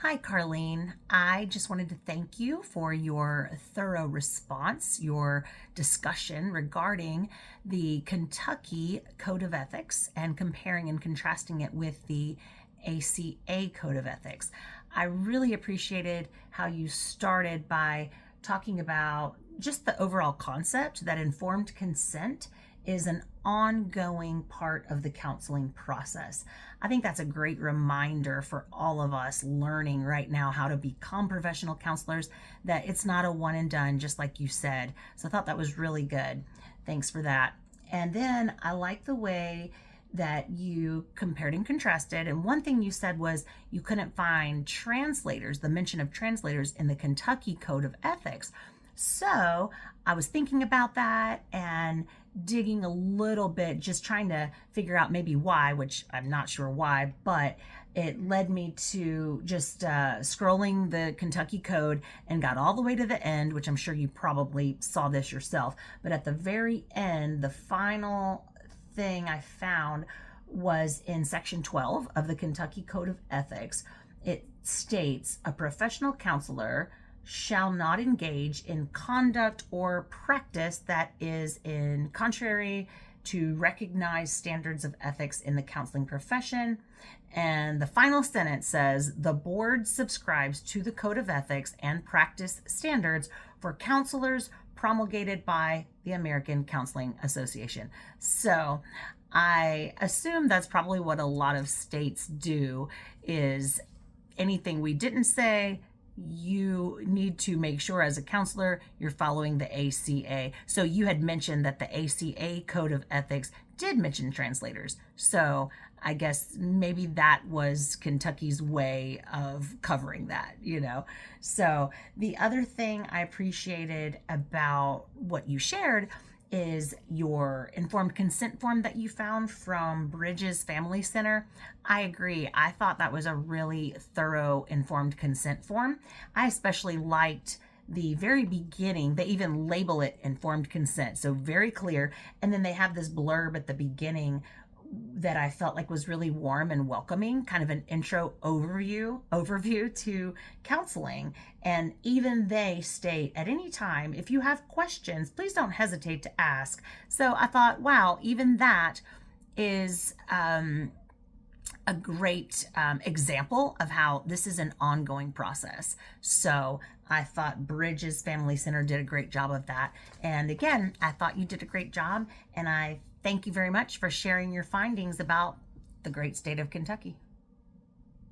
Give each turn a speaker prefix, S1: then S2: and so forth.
S1: Hi, Carlene. I just wanted to thank you for your thorough response, your discussion regarding the Kentucky Code of Ethics and comparing and contrasting it with the ACA Code of Ethics. I really appreciated how you started by talking about just the overall concept that informed consent is an ongoing part of the counseling process. I think that's a great reminder for all of us learning right now how to become professional counselors, that it's not a one and done, just like you said. So I thought that was really good. Thanks for that. And then I like the way that you compared and contrasted. And one thing you said was you couldn't find translators, the mention of translators in the Kentucky Code of Ethics. So I was thinking about that and digging a little bit, just trying to figure out maybe why, which I'm not sure why, but it led me to just scrolling the Kentucky Code and got all the way to the end, which I'm sure you probably saw this yourself. But at the very end, the final thing I found was in section 12 of the Kentucky Code of Ethics. It states a professional counselor shall not engage in conduct or practice that is in contrary to recognized standards of ethics in the counseling profession. And the final sentence says the board subscribes to the Code of Ethics and practice standards for counselors promulgated by the American Counseling Association. So I assume that's probably what a lot of states do, is anything we didn't say, you need to make sure as a counselor you're following the ACA. So you had mentioned that the ACA Code of Ethics did mention translators. So I guess maybe that was Kentucky's way of covering that. So the other thing I appreciated about what you shared is your informed consent form that you found from Bridges Family Center. I agree. I thought that was a really thorough informed consent form. I especially liked the very beginning. They even label it informed consent, so very clear. And then they have this blurb at the beginning that I felt like was really warm and welcoming, kind of an intro overview to counseling. And even they state at any time, if you have questions, please don't hesitate to ask. So I thought, wow, even that is a great example of how this is an ongoing process. So I thought Bridges Family Center did a great job of that. And again, I thought you did a great job, and I thank you very much for sharing your findings about the great state of Kentucky.